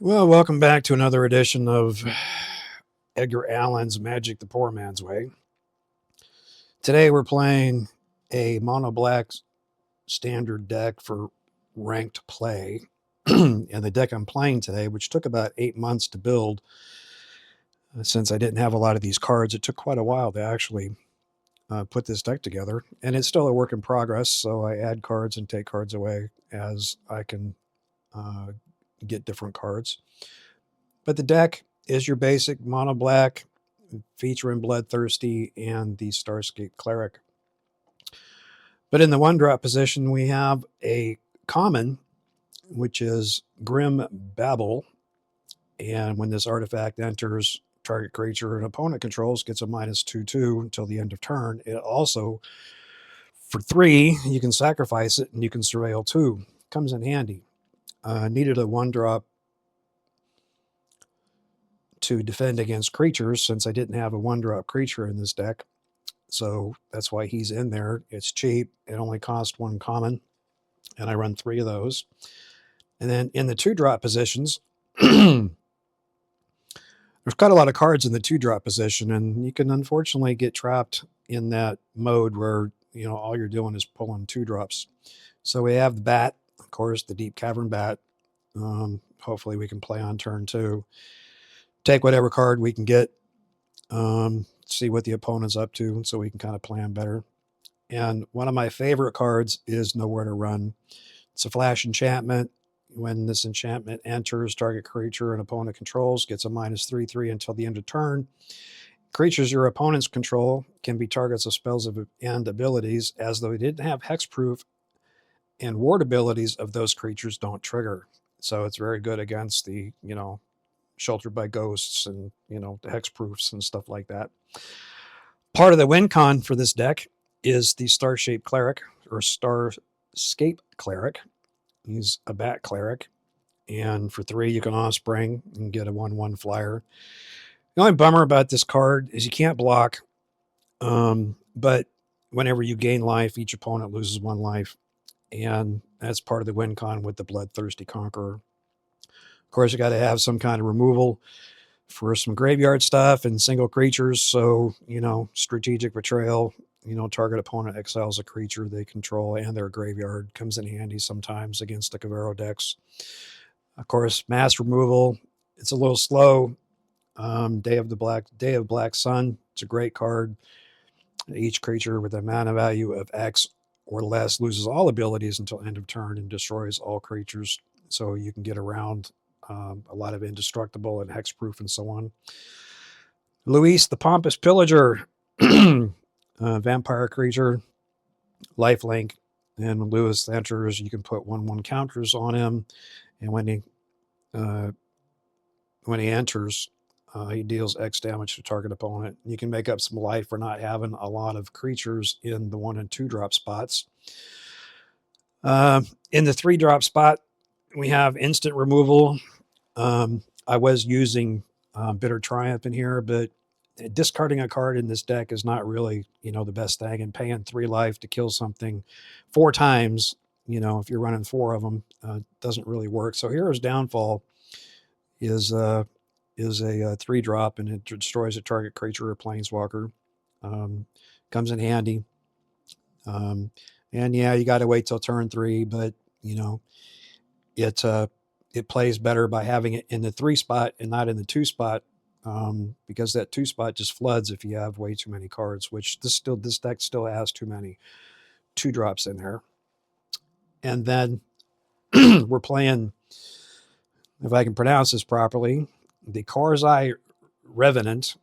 Well, welcome back to another edition of Edgar Allan's Magic the Poor Man's Way. Today we're playing a mono black standard deck for ranked play. And the deck I'm playing today, which took about 8 months to build, since I didn't have a lot of these cards, it took quite a while to actually put this deck together. And it's still a work in progress, so I add cards and take cards away as I can get different cards. But the deck is your basic mono black, featuring Bloodthirsty and the Starscape Cleric. But in the one drop position, we have a common, which is Grim Babble. And when this artifact enters, target creature an opponent controls gets a -2/2 until the end of turn. It also, for 3, you can sacrifice it and you can surveil 2. Comes in handy. Needed a one drop to defend against creatures since I didn't have a one drop creature in this deck. So that's why he's in there. It's cheap. It only costs 1 common, and I run 3 of those. And then in the 2-drop positions, there's quite a lot of cards in the 2-drop position, and you can unfortunately get trapped in that mode where, all you're doing is pulling 2-drops. So we have the bat, of course, the Deep Cavern Bat. Hopefully we can play on turn 2. Take whatever card we can get, see what the opponent's up to, so we can kind of plan better. And one of my favorite cards is Nowhere to Run. It's a flash enchantment. When this enchantment enters, target creature an opponent controls gets a -3/3 until the end of turn. Creatures your opponents control can be targets of spells and abilities as though they didn't have hexproof, and ward abilities of those creatures don't trigger. So it's very good against the, Sheltered by Ghosts and, the hexproofs and stuff like that. Part of the win con for this deck is the Starscape Cleric, or Starscape Cleric. He's a bat cleric, and for 3 you can Offspring and get a 1/1 flyer. The only bummer about this card is you can't block, but whenever you gain life, each opponent loses 1 life, and that's part of the win con with the Bloodthirsty Conqueror. Of course, you got to have some kind of removal for some graveyard stuff and single creatures. So, strategic betrayal, target opponent exiles a creature they control and their graveyard. Comes in handy sometimes against the Cavero decks. Of course, mass removal. It's a little slow. Day of Black Sun. It's a great card. Each creature with a mana value of X or less loses all abilities until end of turn and destroys all creatures. So you can get around a lot of indestructible and hexproof and so on. Luis, the Pompous Pillager, vampire creature, lifelink. And when Lewis enters, you can put 1/1 counters on him. And when he enters, he deals X damage to target opponent. You can make up some life for not having a lot of creatures in the 1 and 2 drop spots. In the 3 drop spot, we have instant removal. I was using Bitter Triumph in here, but discarding a card in this deck is not really, the best thing. And paying 3 life to kill something 4 times, if you're running 4 of them, doesn't really work. So Hero's Downfall is a 3-drop, and it destroys a target creature or planeswalker. Comes in handy. And yeah, you got to wait till turn 3, but it plays better by having it in the 3 spot and not in the 2 spot, because that 2 spot just floods if you have way too many cards, which this deck still has too many 2-drops in there. And then we're playing, if I can pronounce this properly, the Karzai Revenant.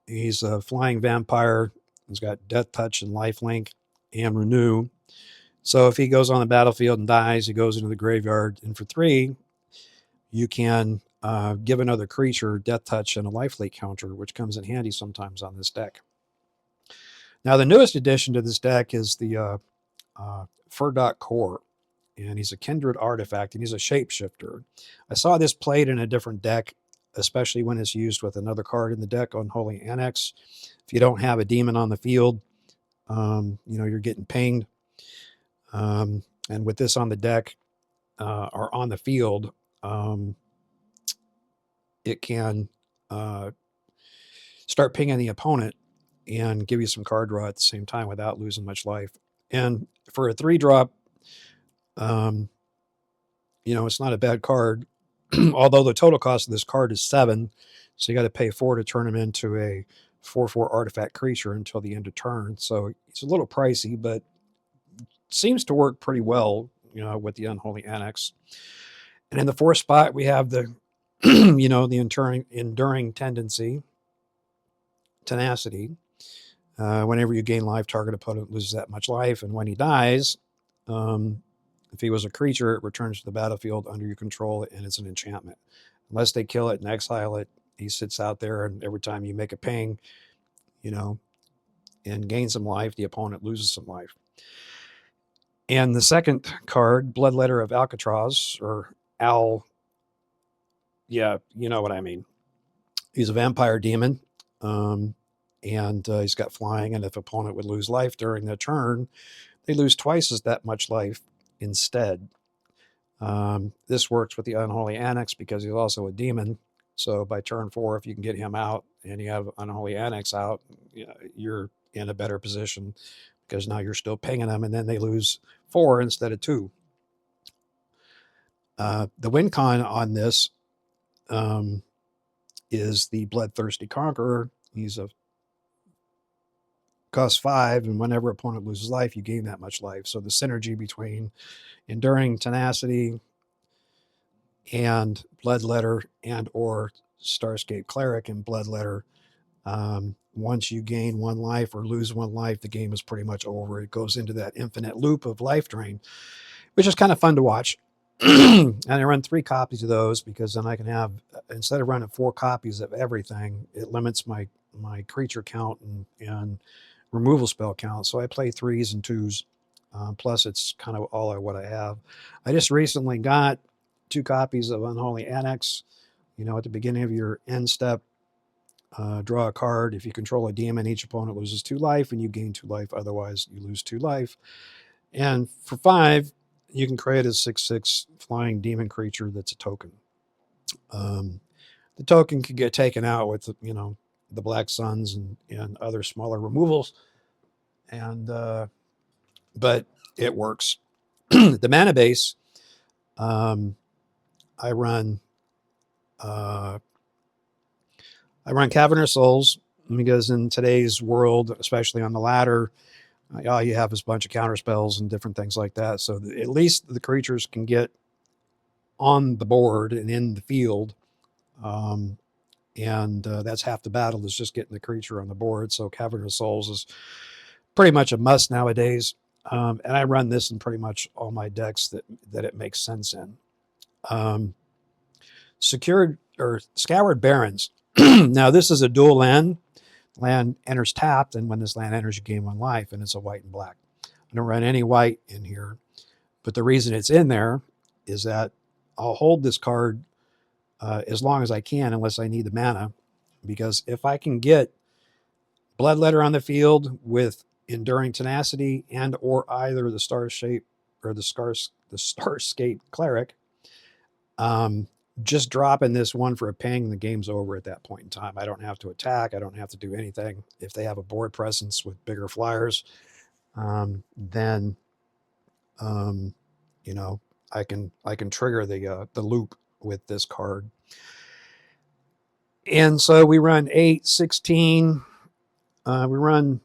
He's a flying vampire. He's got Death Touch and Lifelink and Renew. So if he goes on the battlefield and dies, he goes into the graveyard. And for 3, you can give another creature Death Touch and a lifelink counter, which comes in handy sometimes on this deck. Now, the newest addition to this deck is the Furdok Core, and he's a kindred artifact, and he's a shapeshifter. I saw this played in a different deck, especially when it's used with another card in the deck on Holy Annex. If you don't have a demon on the field, you're getting pinged. And with this on the deck or on the field, it can start pinging the opponent and give you some card draw at the same time without losing much life. And for a 3-drop, it's not a bad card, although the total cost of this card is 7, so you got to pay 4 to turn him into a 4/4 artifact creature until the end of turn. So it's a little pricey, but seems to work pretty well, with the Unholy Annex. And in the 4th spot, we have the, the enduring tendency, tenacity. Whenever you gain life, target opponent loses that much life, and when he dies, if he was a creature, it returns to the battlefield under your control, and it's an enchantment. Unless they kill it and exile it, he sits out there, and every time you make a ping, and gain some life, the opponent loses some life. And the second card, Bloodletter of Alcatraz, or Al, yeah, you know what I mean. He's a vampire demon, and he's got flying, and if opponent would lose life during the turn, they lose twice as that much life instead. This works with the Unholy Annex because he's also a demon. So by turn 4, if you can get him out and you have Unholy Annex out, you're in a better position because now you're still pinging them, and then they lose 4 instead of 2. The win con on this is the Bloodthirsty Conqueror. He's a cost 5, and whenever opponent loses life, you gain that much life. So the synergy between Enduring Tenacity and Bloodletter and or Starscape Cleric and Bloodletter, once you gain 1 life or lose 1 life, the game is pretty much over. It goes into that infinite loop of life drain, which is kind of fun to watch. And I run 3 copies of those because then I can have, instead of running 4 copies of everything, it limits my creature count and removal spell count. So I play 3s and 2s. Plus, it's kind of all what I have. I just recently got 2 copies of Unholy Annex. At the beginning of your end step, draw a card. If you control a demon, each opponent loses 2 life, and you gain 2 life. Otherwise, you lose 2 life. And for 5, you can create a 6/6 flying demon creature that's a token. The token can get taken out with, the Black Suns and other smaller removals, and but it works. The mana base, I run Cavern of Souls because in today's world, especially on the ladder, all you have is a bunch of counter spells and different things like that. So at least the creatures can get on the board and in the field. And that's half the battle, is just getting the creature on the board. So Cavern of Souls is pretty much a must nowadays. And I run this in pretty much all my decks that it makes sense in. Secured or Scoured Barrens. Now this is a dual land. Land enters tapped, and when this land enters, you gain 1 life, and it's a white and black. I don't run any white in here, but the reason it's in there is that I'll hold this card as long as I can, unless I need the mana, because if I can get Bloodletter on the field with Enduring Tenacity and or either the Starscape or the Starscape Cleric, just dropping this 1 for a ping, the game's over at that point in time. I don't have to attack. I don't have to do anything. If they have a board presence with bigger flyers, then I can trigger the loop with this card. And so we run 8, 16. We run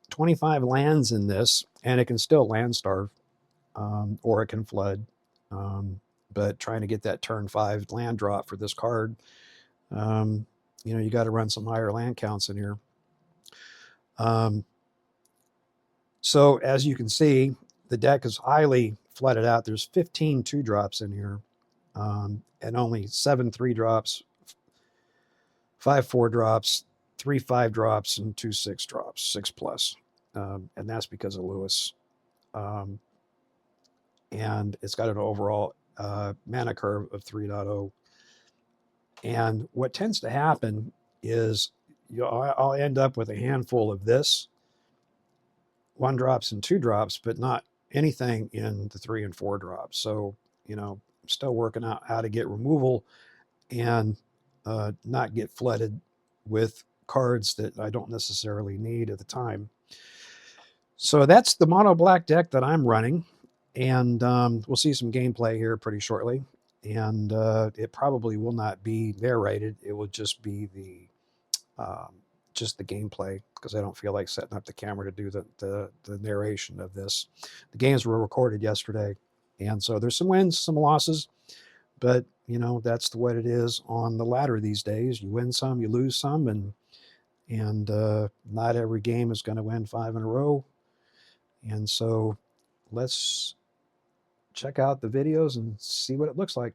25 lands in this, and it can still land starve, or it can flood. But trying to get that turn 5 land drop for this card, you got to run some higher land counts in here. So as you can see, the deck is highly flooded out. There's 15 2-drops in here, and only 7 3-drops, 5 4-drops, 3 5-drops, and 2 6-drops, 6+. And that's because of Lewis. And it's got an overall mana curve of 3.0. And what tends to happen is I'll end up with a handful of this, 1-drops and 2-drops, but not anything in the 3 and 4-drops. So, I'm still working out how to get removal and not get flooded with cards that I don't necessarily need at the time. So that's the mono black deck that I'm running, and we'll see some gameplay here pretty shortly. And it probably will not be narrated; it will just be the gameplay, because I don't feel like setting up the camera to do the narration of this. The games were recorded yesterday, and so there's some wins, some losses, but you know that's the way it is on the ladder these days. You win some, you lose some, and not every game is going to win 5 in a row. And so let's check out the videos and see what it looks like.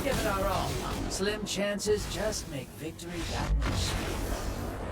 Give it our all. Slim chances just make victory that much sweeter.